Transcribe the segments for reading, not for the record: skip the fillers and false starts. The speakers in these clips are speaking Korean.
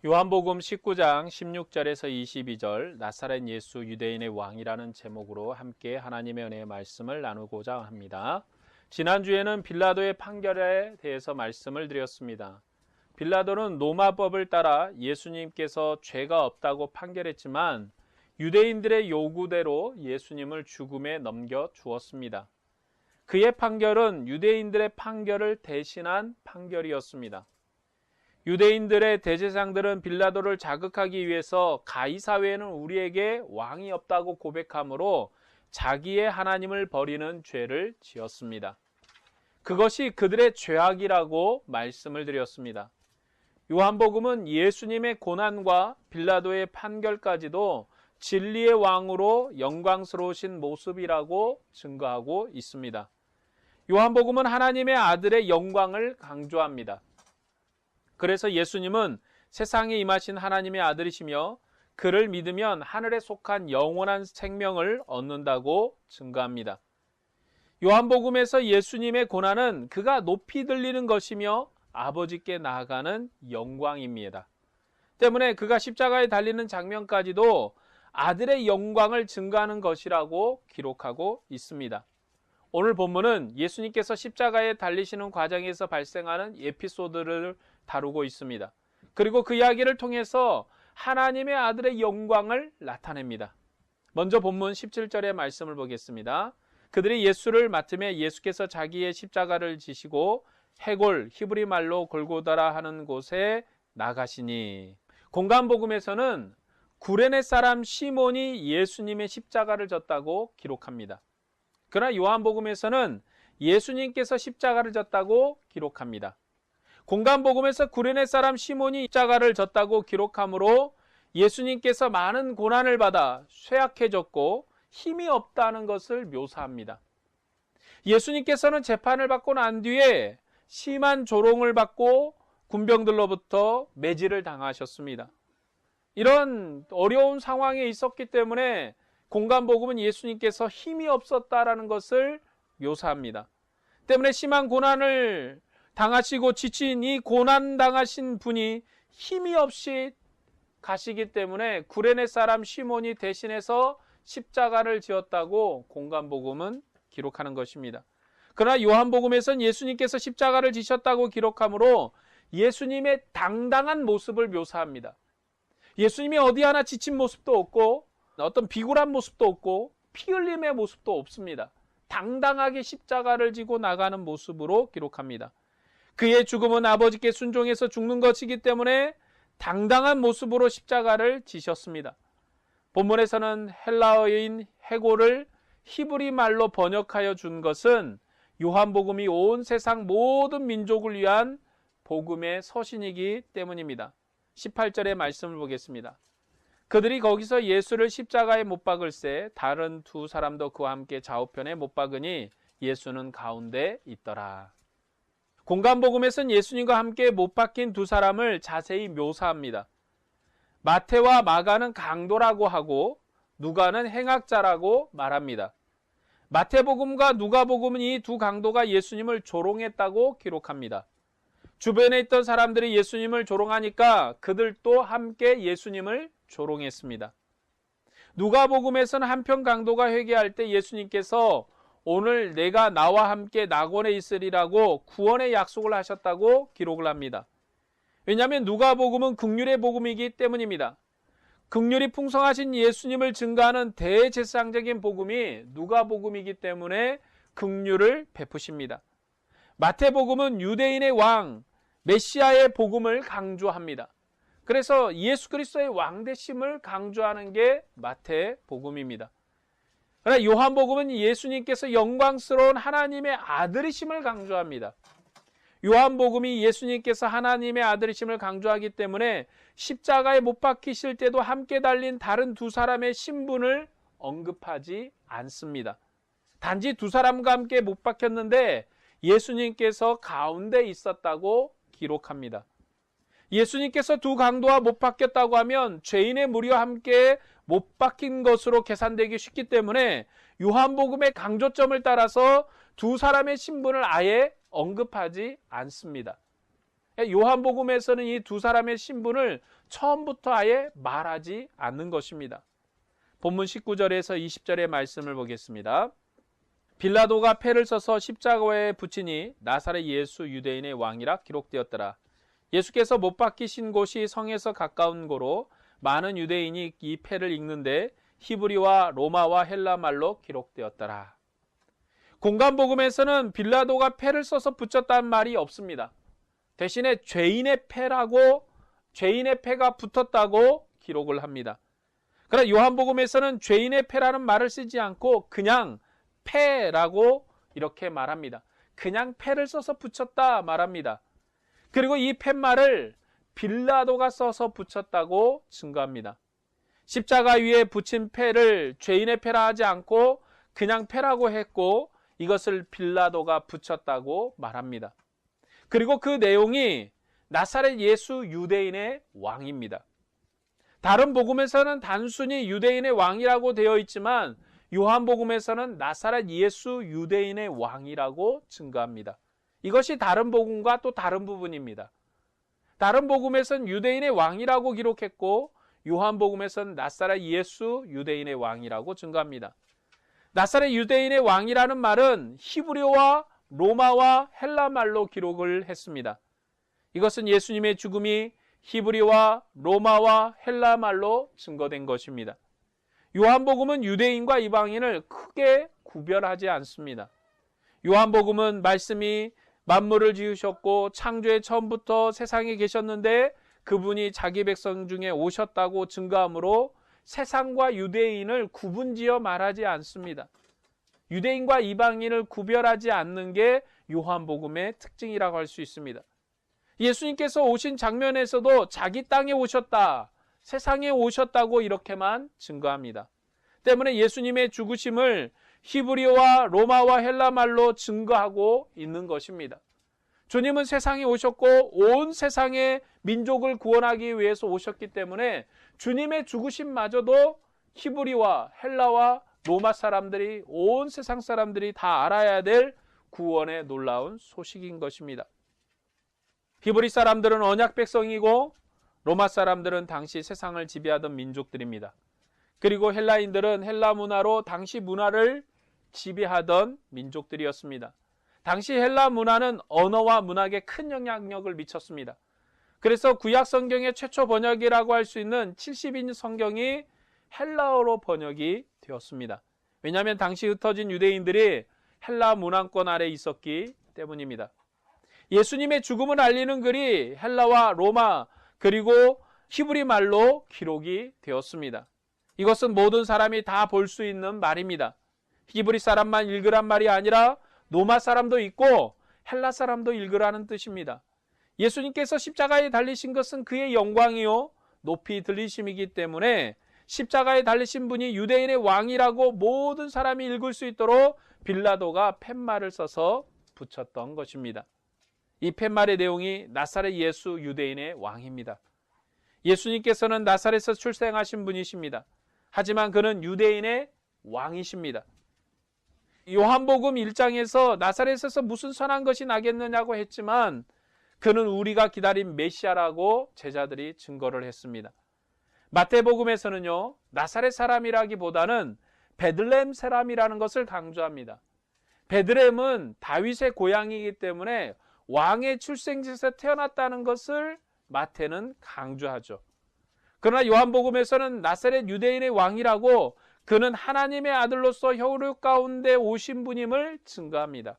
요한복음 19장 16절에서 22절 나사렛 예수 유대인의 왕이라는 제목으로 함께 하나님의 은혜의 말씀을 나누고자 합니다. 지난주에는 빌라도의 판결에 대해서 말씀을 드렸습니다. 빌라도는 로마법을 따라 예수님께서 죄가 없다고 판결했지만 유대인들의 요구대로 예수님을 죽음에 넘겨 주었습니다. 그의 판결은 유대인들의 판결을 대신한 판결이었습니다. 유대인들의 대제사장들은 빌라도를 자극하기 위해서 가이사 외에는 우리에게 왕이 없다고 고백하므로 자기의 하나님을 버리는 죄를 지었습니다. 그것이 그들의 죄악이라고 말씀을 드렸습니다. 요한복음은 예수님의 고난과 빌라도의 판결까지도 진리의 왕으로 영광스러우신 모습이라고 증거하고 있습니다. 요한복음은 하나님의 아들의 영광을 강조합니다. 그래서 예수님은 세상에 임하신 하나님의 아들이시며 그를 믿으면 하늘에 속한 영원한 생명을 얻는다고 증거합니다. 요한복음에서 예수님의 고난은 그가 높이 들리는 것이며 아버지께 나아가는 영광입니다. 때문에 그가 십자가에 달리는 장면까지도 아들의 영광을 증거하는 것이라고 기록하고 있습니다. 오늘 본문은 예수님께서 십자가에 달리시는 과정에서 발생하는 에피소드를 다루고 있습니다. 그리고 그 이야기를 통해서 하나님의 아들의 영광을 나타냅니다. 먼저 본문 17절의 말씀을 보겠습니다. 그들이 예수를 맡으며 예수께서 자기의 십자가를 지시고 해골, 히브리 말로 골고다라 하는 곳에 나가시니. 공간복음에서는 구레네 사람 시몬이 예수님의 십자가를 졌다고 기록합니다. 그러나 요한복음에서는 예수님께서 십자가를 졌다고 기록합니다. 공간복음에서 구레네 사람 시몬이 십자가를 졌다고 기록하므로 예수님께서 많은 고난을 받아 쇠약해졌고 힘이 없다는 것을 묘사합니다. 예수님께서는 재판을 받고 난 뒤에 심한 조롱을 받고 군병들로부터 매질을 당하셨습니다. 이런 어려운 상황에 있었기 때문에 공간복음은 예수님께서 힘이 없었다라는 것을 묘사합니다. 때문에 심한 고난을 당하시고 지친 이 고난 당하신 분이 힘이 없이 가시기 때문에 구레네 사람 시몬이 대신해서 십자가를 지었다고 공간복음은 기록하는 것입니다. 그러나 요한복음에서는 예수님께서 십자가를 지셨다고 기록하므로 예수님의 당당한 모습을 묘사합니다. 예수님이 어디 하나 지친 모습도 없고 어떤 비굴한 모습도 없고 피 흘림의 모습도 없습니다. 당당하게 십자가를 지고 나가는 모습으로 기록합니다. 그의 죽음은 아버지께 순종해서 죽는 것이기 때문에 당당한 모습으로 십자가를 지셨습니다. 본문에서는 헬라어인 해골을 히브리 말로 번역하여 준 것은 요한복음이 온 세상 모든 민족을 위한 복음의 서신이기 때문입니다. 18절의 말씀을 보겠습니다. 그들이 거기서 예수를 십자가에 못 박을새 다른 두 사람도 그와 함께 좌우편에 못 박으니 예수는 가운데 있더라. 공간복음에서는 예수님과 함께 못 박힌 두 사람을 자세히 묘사합니다. 마태와 마가는 강도라고 하고 누가는 행악자라고 말합니다. 마태복음과 누가복음은 이 두 강도가 예수님을 조롱했다고 기록합니다. 주변에 있던 사람들이 예수님을 조롱하니까 그들도 함께 예수님을 조롱했습니다. 누가복음에서는 한편 강도가 회개할 때 예수님께서 오늘 내가 나와 함께 낙원에 있으리라고 구원의 약속을 하셨다고 기록을 합니다. 왜냐하면 누가복음은 긍휼의 복음이기 때문입니다. 긍휼이 풍성하신 예수님을 증거하는 대제사장적인 복음이 누가복음이기 때문에 긍휼을 베푸십니다. 마태복음은 유대인의 왕, 메시아의 복음을 강조합니다. 그래서 예수 그리스도의 왕되심을 강조하는 게 마태복음입니다. 그러나 요한복음은 예수님께서 영광스러운 하나님의 아들이심을 강조합니다. 요한복음이 예수님께서 하나님의 아들이심을 강조하기 때문에 십자가에 못 박히실 때도 함께 달린 다른 두 사람의 신분을 언급하지 않습니다. 단지 두 사람과 함께 못 박혔는데 예수님께서 가운데 있었다고 기록합니다. 예수님께서 두 강도와 못 박혔다고 하면 죄인의 무리와 함께 못 박힌 것으로 계산되기 쉽기 때문에 요한복음의 강조점을 따라서 두 사람의 신분을 아예 언급하지 않습니다. 요한복음에서는 이 두 사람의 신분을 처음부터 아예 말하지 않는 것입니다. 본문 19절에서 20절의 말씀을 보겠습니다. 빌라도가 패를 써서 십자가에 붙이니 나사렛 예수 유대인의 왕이라 기록되었더라. 예수께서 못 박히신 곳이 성에서 가까운 고로 많은 유대인이 이 패를 읽는데 히브리와 로마와 헬라 말로 기록되었더라. 공간복음에서는 빌라도가 패를 써서 붙였다는 말이 없습니다. 대신에 죄인의 패가 붙었다고 기록을 합니다. 그러나 요한복음에서는 죄인의 패라는 말을 쓰지 않고 그냥 패라고 이렇게 말합니다. 그냥 패를 써서 붙였다 말합니다. 그리고 이 팻말을 빌라도가 써서 붙였다고 증거합니다. 십자가 위에 붙인 패를 죄인의 패라 하지 않고 그냥 패라고 했고 이것을 빌라도가 붙였다고 말합니다. 그리고 그 내용이 나사렛 예수 유대인의 왕입니다. 다른 복음에서는 단순히 유대인의 왕이라고 되어 있지만 요한복음에서는 나사렛 예수 유대인의 왕이라고 증거합니다. 이것이 다른 복음과 또 다른 부분입니다. 다른 복음에서는 유대인의 왕이라고 기록했고 요한복음에서는 나사렛 예수 유대인의 왕이라고 증거합니다. 나사렛 유대인의 왕이라는 말은 히브리어와 로마와 헬라 말로 기록을 했습니다. 이것은 예수님의 죽음이 히브리와 로마와 헬라 말로 증거된 것입니다. 요한복음은 유대인과 이방인을 크게 구별하지 않습니다. 요한복음은 말씀이 만물을 지으셨고 창조의 처음부터 세상에 계셨는데 그분이 자기 백성 중에 오셨다고 증거하므로 세상과 유대인을 구분지어 말하지 않습니다. 유대인과 이방인을 구별하지 않는 게 요한복음의 특징이라고 할 수 있습니다. 예수님께서 오신 장면에서도 자기 땅에 오셨다, 세상에 오셨다고 이렇게만 증거합니다. 때문에 예수님의 죽으심을 히브리어와 로마와 헬라 말로 증거하고 있는 것입니다. 주님은 세상에 오셨고 온 세상의 민족을 구원하기 위해서 오셨기 때문에 주님의 죽으심마저도 히브리와 헬라와 로마 사람들이, 온 세상 사람들이 다 알아야 될 구원의 놀라운 소식인 것입니다. 히브리 사람들은 언약 백성이고 로마 사람들은 당시 세상을 지배하던 민족들입니다. 그리고 헬라인들은 헬라 문화로 당시 문화를 지배하던 민족들이었습니다. 당시 헬라 문화는 언어와 문학에 큰 영향력을 미쳤습니다. 그래서 구약 성경의 최초 번역이라고 할 수 있는 70인 성경이 헬라어로 번역이 되었습니다. 왜냐하면 당시 흩어진 유대인들이 헬라 문화권 아래 있었기 때문입니다. 예수님의 죽음을 알리는 글이 헬라와 로마 그리고 히브리 말로 기록이 되었습니다. 이것은 모든 사람이 다 볼 수 있는 말입니다. 히브리 사람만 읽으란 말이 아니라 로마 사람도 있고 헬라 사람도 읽으라는 뜻입니다. 예수님께서 십자가에 달리신 것은 그의 영광이요 높이 들리심이기 때문에 십자가에 달리신 분이 유대인의 왕이라고 모든 사람이 읽을 수 있도록 빌라도가 팻말을 써서 붙였던 것입니다. 이 팻말의 내용이 나사렛 예수 유대인의 왕입니다. 예수님께서는 나사렛에서 출생하신 분이십니다. 하지만 그는 유대인의 왕이십니다. 요한복음 1장에서 나사렛에서 무슨 선한 것이 나겠느냐고 했지만 그는 우리가 기다린 메시아라고 제자들이 증거를 했습니다. 마태복음에서는요, 나사렛 사람이라기보다는 베들레헴 사람이라는 것을 강조합니다. 베들레헴은 다윗의 고향이기 때문에 왕의 출생지에서 태어났다는 것을 마태는 강조하죠. 그러나 요한복음에서는 나사렛 유대인의 왕이라고 그는 하나님의 아들로서 혈육 가운데 오신 분임을 증거합니다.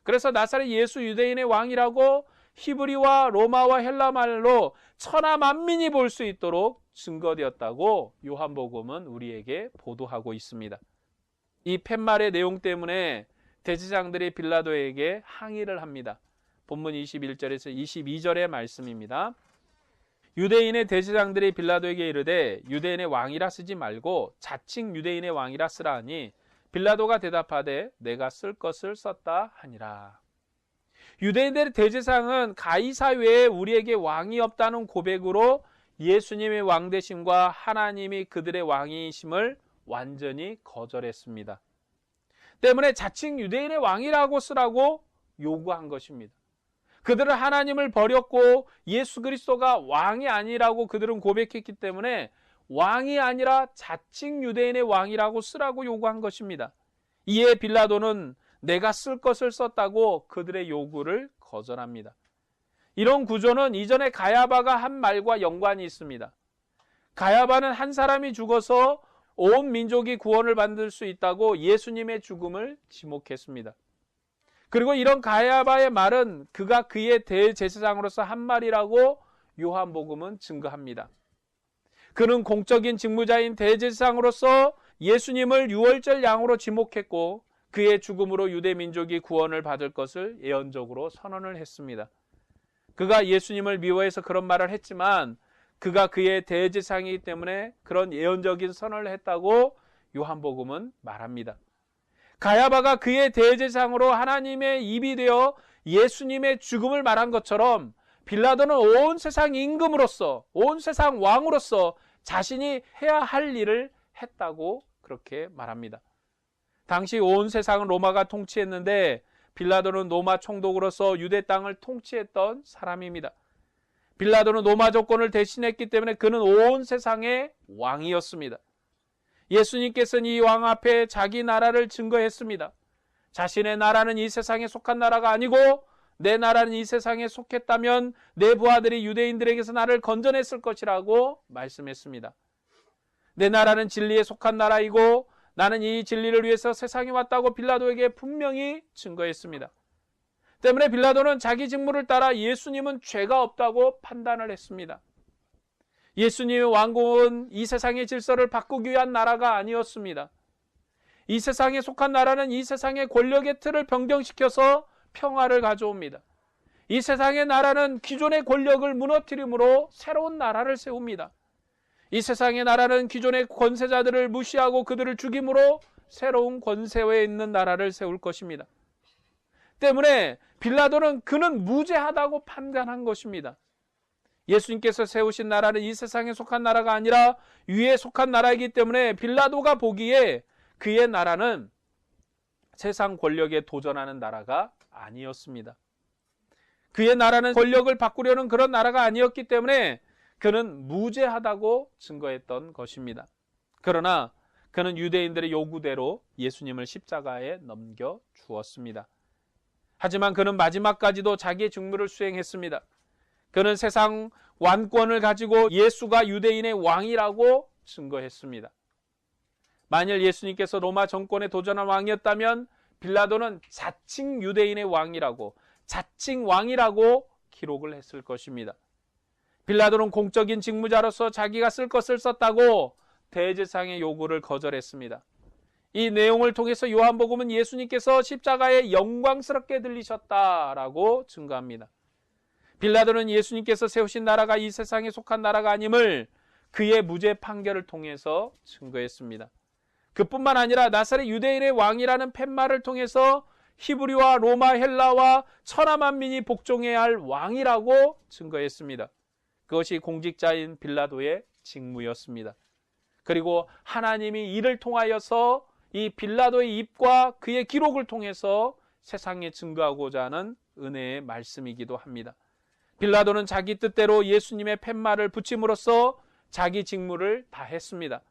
그래서 나사렛 예수 유대인의 왕이라고 히브리와 로마와 헬라 말로 천하 만민이 볼 수 있도록 증거되었다고 요한복음은 우리에게 보도하고 있습니다. 이 팻말의 내용 때문에 대제사장들이 빌라도에게 항의를 합니다. 본문 21절에서 22절의 말씀입니다. 유대인의 대제사장들이 빌라도에게 이르되 유대인의 왕이라 쓰지 말고 자칭 유대인의 왕이라 쓰라 하니 빌라도가 대답하되 내가 쓸 것을 썼다 하니라. 유대인들의 대제사장은 가이사 외에 우리에게 왕이 없다는 고백으로 예수님의 왕되심과 하나님이 그들의 왕이심을 완전히 거절했습니다. 때문에 자칭 유대인의 왕이라고 쓰라고 요구한 것입니다. 그들은 하나님을 버렸고 예수 그리스도가 왕이 아니라고 그들은 고백했기 때문에 왕이 아니라 자칭 유대인의 왕이라고 쓰라고 요구한 것입니다. 이에 빌라도는 내가 쓸 것을 썼다고 그들의 요구를 거절합니다. 이런 구조는 이전에 가야바가 한 말과 연관이 있습니다. 가야바는 한 사람이 죽어서 온 민족이 구원을 받을 수 있다고 예수님의 죽음을 지목했습니다. 그리고 이런 가야바의 말은 그가 그의 대제사장으로서 한 말이라고 요한복음은 증거합니다. 그는 공적인 직무자인 대제사장으로서 예수님을 유월절 양으로 지목했고 그의 죽음으로 유대 민족이 구원을 받을 것을 예언적으로 선언을 했습니다. 그가 예수님을 미워해서 그런 말을 했지만 그가 그의 대제사장이기 때문에 그런 예언적인 선언을 했다고 요한복음은 말합니다. 가야바가 그의 대제사장으로 하나님의 입이 되어 예수님의 죽음을 말한 것처럼 빌라도는 온 세상 임금으로서, 온 세상 왕으로서 자신이 해야 할 일을 했다고 그렇게 말합니다. 당시 온 세상은 로마가 통치했는데 빌라도는 로마 총독으로서 유대 땅을 통치했던 사람입니다. 빌라도는 로마 조건을 대신했기 때문에 그는 온 세상의 왕이었습니다. 예수님께서는 이 왕 앞에 자기 나라를 증거했습니다. 자신의 나라는 이 세상에 속한 나라가 아니고 내 나라는 이 세상에 속했다면 내 부하들이 유대인들에게서 나를 건져냈을 것이라고 말씀했습니다. 내 나라는 진리에 속한 나라이고 나는 이 진리를 위해서 세상에 왔다고 빌라도에게 분명히 증거했습니다. 때문에 빌라도는 자기 직무를 따라 예수님은 죄가 없다고 판단을 했습니다. 예수님의 왕국은 이 세상의 질서를 바꾸기 위한 나라가 아니었습니다. 이 세상에 속한 나라는 이 세상의 권력의 틀을 변경시켜서 평화를 가져옵니다. 이 세상의 나라는 기존의 권력을 무너뜨림으로 새로운 나라를 세웁니다. 이 세상의 나라는 기존의 권세자들을 무시하고 그들을 죽임으로 새로운 권세에 있는 나라를 세울 것입니다. 때문에 빌라도는 그는 무죄하다고 판단한 것입니다. 예수님께서 세우신 나라는 이 세상에 속한 나라가 아니라 위에 속한 나라이기 때문에 빌라도가 보기에 그의 나라는 세상 권력에 도전하는 나라가 아니었습니다. 그의 나라는 권력을 바꾸려는 그런 나라가 아니었기 때문에 그는 무죄하다고 증거했던 것입니다. 그러나 그는 유대인들의 요구대로 예수님을 십자가에 넘겨 주었습니다. 하지만 그는 마지막까지도 자기의 직무를 수행했습니다. 그는 세상 왕권을 가지고 예수가 유대인의 왕이라고 증거했습니다. 만일 예수님께서 로마 정권에 도전한 왕이었다면 빌라도는 자칭 유대인의 왕이라고, 자칭 왕이라고 기록을 했을 것입니다. 빌라도는 공적인 직무자로서 자기가 쓸 것을 썼다고 대제사장의 요구를 거절했습니다. 이 내용을 통해서 요한복음은 예수님께서 십자가에 영광스럽게 들리셨다라고 증거합니다. 빌라도는 예수님께서 세우신 나라가 이 세상에 속한 나라가 아님을 그의 무죄 판결을 통해서 증거했습니다. 그뿐만 아니라 나사렛 유대인의 왕이라는 팻말을 통해서 히브리와 로마, 헬라와 천하 만민이 복종해야 할 왕이라고 증거했습니다. 그것이 공직자인 빌라도의 직무였습니다. 그리고 하나님이 이를 통하여서 이 빌라도의 입과 그의 기록을 통해서 세상에 증거하고자 하는 은혜의 말씀이기도 합니다. 빌라도는 자기 뜻대로 예수님의 팻말을 붙임으로써 자기 직무를 다했습니다.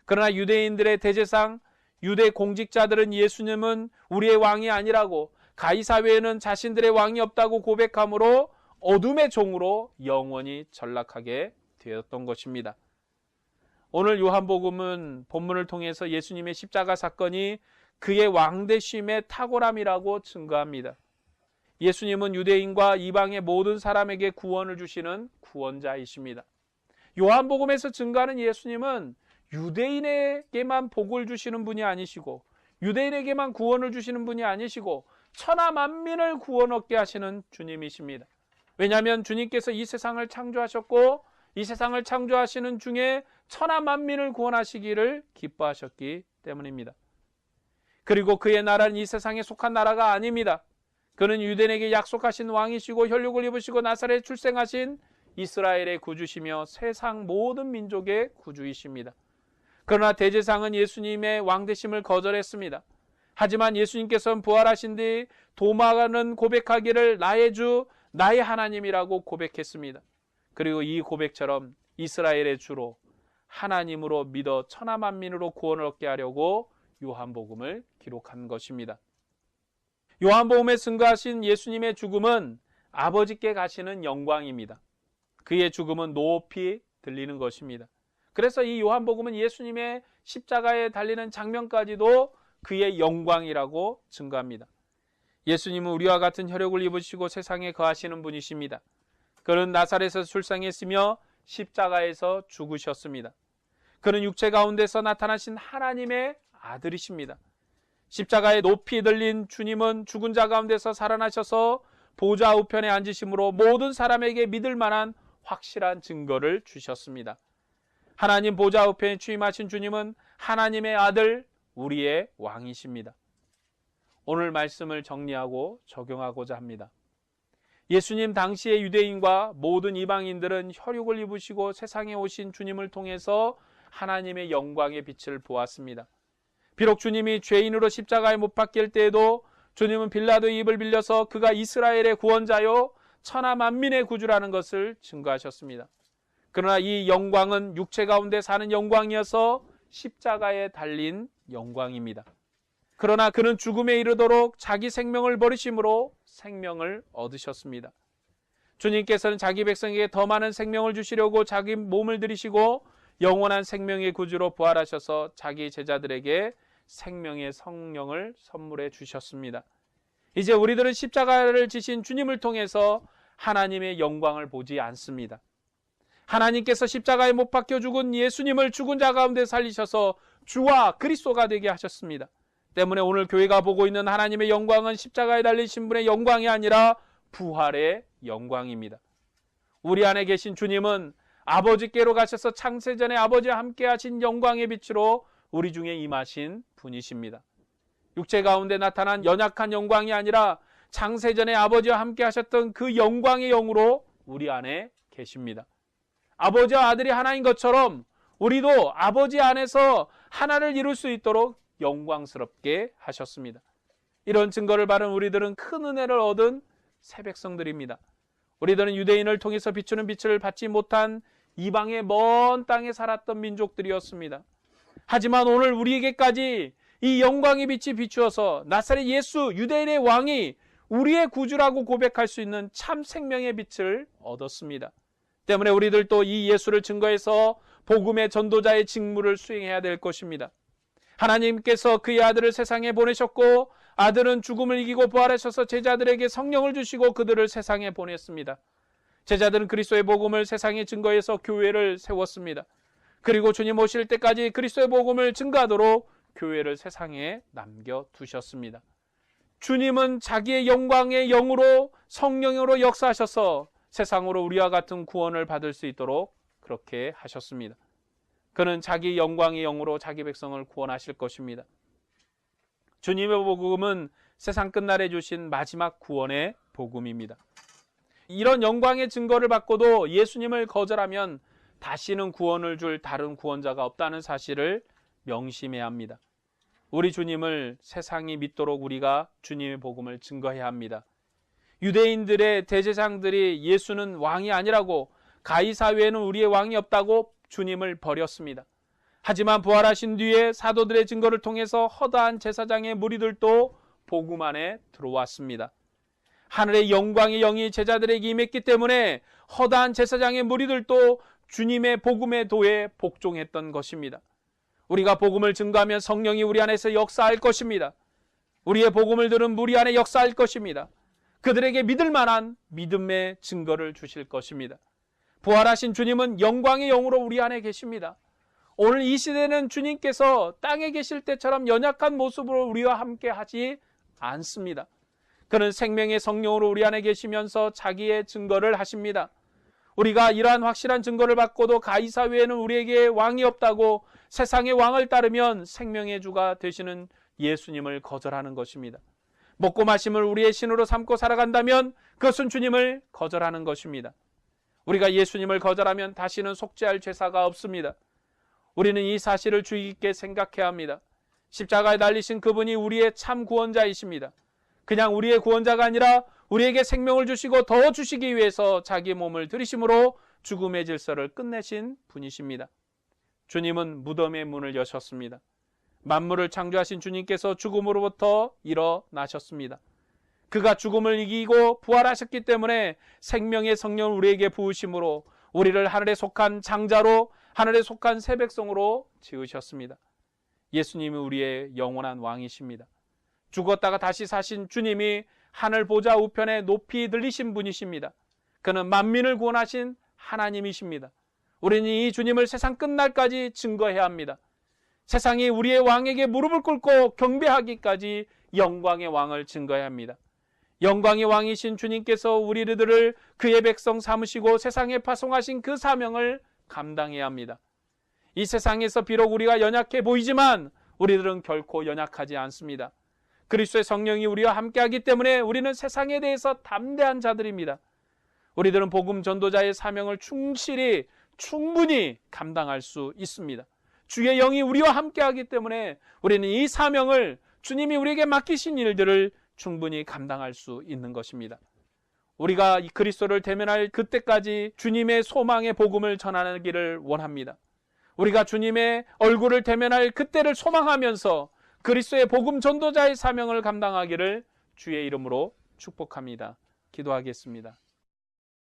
그러나 유대인들의 대제사장, 유대 공직자들은 예수님은 우리의 왕이 아니라고, 가이사 외에는 자신들의 왕이 없다고 고백함으로 어둠의 종으로 영원히 전락하게 되었던 것입니다. 오늘 요한복음은 본문을 통해서 예수님의 십자가 사건이 그의 왕되심의 탁월함이라고 증거합니다. 예수님은 유대인과 이방의 모든 사람에게 구원을 주시는 구원자이십니다. 요한복음에서 증거하는 예수님은 유대인에게만 복을 주시는 분이 아니시고 유대인에게만 구원을 주시는 분이 아니시고 천하 만민을 구원 얻게 하시는 주님이십니다. 왜냐하면 주님께서 이 세상을 창조하셨고 이 세상을 창조하시는 중에 천하 만민을 구원하시기를 기뻐하셨기 때문입니다. 그리고 그의 나라는 이 세상에 속한 나라가 아닙니다. 그는 유대인에게 약속하신 왕이시고 혈육을 입으시고 나사렛에 출생하신 이스라엘의 구주시며 세상 모든 민족의 구주이십니다. 그러나 대제사장은 예수님의 왕되심을 거절했습니다. 하지만 예수님께서는 부활하신 뒤 도마는 고백하기를 나의 주, 나의 하나님이라고 고백했습니다. 그리고 이 고백처럼 이스라엘의 주로 하나님으로 믿어 천하 만민으로 구원을 얻게 하려고 요한복음을 기록한 것입니다. 요한복음에 증거하신 예수님의 죽음은 아버지께 가시는 영광입니다. 그의 죽음은 높이 들리는 것입니다. 그래서 이 요한복음은 예수님의 십자가에 달리는 장면까지도 그의 영광이라고 증거합니다. 예수님은 우리와 같은 혈육을 입으시고 세상에 거하시는 분이십니다. 그는 나사렛에서 출생했으며 십자가에서 죽으셨습니다. 그는 육체 가운데서 나타나신 하나님의 아들이십니다. 십자가에 높이 들린 주님은 죽은 자 가운데서 살아나셔서 보좌 우편에 앉으심으로 모든 사람에게 믿을 만한 확실한 증거를 주셨습니다. 하나님 보좌 우편에 취임하신 주님은 하나님의 아들, 우리의 왕이십니다. 오늘 말씀을 정리하고 적용하고자 합니다. 예수님 당시의 유대인과 모든 이방인들은 혈육을 입으시고 세상에 오신 주님을 통해서 하나님의 영광의 빛을 보았습니다. 비록 주님이 죄인으로 십자가에 못 박힐 때에도 주님은 빌라도의 입을 빌려서 그가 이스라엘의 구원자요 천하 만민의 구주라는 것을 증거하셨습니다. 그러나 이 영광은 육체 가운데 사는 영광이어서 십자가에 달린 영광입니다. 그러나 그는 죽음에 이르도록 자기 생명을 버리심으로 생명을 얻으셨습니다. 주님께서는 자기 백성에게 더 많은 생명을 주시려고 자기 몸을 들이시고 영원한 생명의 구주로 부활하셔서 자기 제자들에게 생명의 성령을 선물해 주셨습니다. 이제 우리들은 십자가를 지신 주님을 통해서 하나님의 영광을 보지 않습니다. 하나님께서 십자가에 못 박혀 죽은 예수님을 죽은 자 가운데 살리셔서 주와 그리스도가 되게 하셨습니다. 때문에 오늘 교회가 보고 있는 하나님의 영광은 십자가에 달리신 분의 영광이 아니라 부활의 영광입니다. 우리 안에 계신 주님은 아버지께로 가셔서 창세전에 아버지와 함께 하신 영광의 빛으로 우리 중에 임하신 분이십니다. 육체 가운데 나타난 연약한 영광이 아니라 창세전에 아버지와 함께 하셨던 그 영광의 영으로 우리 안에 계십니다. 아버지와 아들이 하나인 것처럼 우리도 아버지 안에서 하나를 이룰 수 있도록 영광스럽게 하셨습니다. 이런 증거를 받은 우리들은 큰 은혜를 얻은 새 백성들입니다. 우리들은 유대인을 통해서 비추는 빛을 받지 못한 이방의 먼 땅에 살았던 민족들이었습니다. 하지만 오늘 우리에게까지 이 영광의 빛이 비추어서 나사렛 예수 유대인의 왕이 우리의 구주라고 고백할 수 있는 참 생명의 빛을 얻었습니다. 때문에 우리들도 이 예수를 증거해서 복음의 전도자의 직무를 수행해야 될 것입니다. 하나님께서 그의 아들을 세상에 보내셨고 아들은 죽음을 이기고 부활하셔서 제자들에게 성령을 주시고 그들을 세상에 보냈습니다. 제자들은 그리스도의 복음을 세상에 증거해서 교회를 세웠습니다. 그리고 주님 오실 때까지 그리스도의 복음을 증거하도록 교회를 세상에 남겨두셨습니다. 주님은 자기의 영광의 영으로 성령으로 역사하셔서 세상으로 우리와 같은 구원을 받을 수 있도록 그렇게 하셨습니다. 그는 자기 영광의 영으로 자기 백성을 구원하실 것입니다. 주님의 복음은 세상 끝날에 주신 마지막 구원의 복음입니다. 이런 영광의 증거를 받고도 예수님을 거절하면 다시는 구원을 줄 다른 구원자가 없다는 사실을 명심해야 합니다. 우리 주님을 세상이 믿도록 우리가 주님의 복음을 증거해야 합니다. 유대인들의 대제사장들이 예수는 왕이 아니라고 가이사 외에는 우리의 왕이 없다고 주님을 버렸습니다. 하지만 부활하신 뒤에 사도들의 증거를 통해서 허다한 제사장의 무리들도 복음 안에 들어왔습니다. 하늘의 영광의 영이 제자들에게 임했기 때문에 허다한 제사장의 무리들도 주님의 복음의 도에 복종했던 것입니다. 우리가 복음을 증거하면 성령이 우리 안에서 역사할 것입니다. 우리의 복음을 들은 무리 안에 역사할 것입니다. 그들에게 믿을 만한 믿음의 증거를 주실 것입니다. 부활하신 주님은 영광의 영으로 우리 안에 계십니다. 오늘 이 시대는 주님께서 땅에 계실 때처럼 연약한 모습으로 우리와 함께 하지 않습니다. 그는 생명의 성령으로 우리 안에 계시면서 자기의 증거를 하십니다. 우리가 이러한 확실한 증거를 받고도 가이사 외에는 우리에게 왕이 없다고 세상의 왕을 따르면 생명의 주가 되시는 예수님을 거절하는 것입니다. 먹고 마심을 우리의 신으로 삼고 살아간다면 그것은 주님을 거절하는 것입니다. 우리가 예수님을 거절하면 다시는 속죄할 죄사가 없습니다. 우리는 이 사실을 주의 깊게 생각해야 합니다. 십자가에 달리신 그분이 우리의 참 구원자이십니다. 그냥 우리의 구원자가 아니라 우리에게 생명을 주시고 더 주시기 위해서 자기 몸을 들이심으로 죽음의 질서를 끝내신 분이십니다. 주님은 무덤의 문을 여셨습니다. 만물을 창조하신 주님께서 죽음으로부터 일어나셨습니다. 그가 죽음을 이기고 부활하셨기 때문에 생명의 성령을 우리에게 부으심으로 우리를 하늘에 속한 장자로, 하늘에 속한 새 백성으로 지으셨습니다. 예수님이 우리의 영원한 왕이십니다. 죽었다가 다시 사신 주님이 하늘 보좌 우편에 높이 들리신 분이십니다. 그는 만민을 구원하신 하나님이십니다. 우리는 이 주님을 세상 끝날까지 증거해야 합니다. 세상이 우리의 왕에게 무릎을 꿇고 경배하기까지 영광의 왕을 증거해야 합니다. 영광의 왕이신 주님께서 우리들을 그의 백성 삼으시고 세상에 파송하신 그 사명을 감당해야 합니다. 이 세상에서 비록 우리가 연약해 보이지만 우리들은 결코 연약하지 않습니다. 그리스도의 성령이 우리와 함께하기 때문에 우리는 세상에 대해서 담대한 자들입니다. 우리들은 복음 전도자의 사명을 충분히 감당할 수 있습니다. 주의 영이 우리와 함께하기 때문에 우리는 이 사명을, 주님이 우리에게 맡기신 일들을 충분히 감당할 수 있는 것입니다. 우리가 이 그리스도를 대면할 그때까지 주님의 소망의 복음을 전하기를 원합니다. 우리가 주님의 얼굴을 대면할 그때를 소망하면서 그리스도의 복음 전도자의 사명을 감당하기를 주의 이름으로 축복합니다. 기도하겠습니다.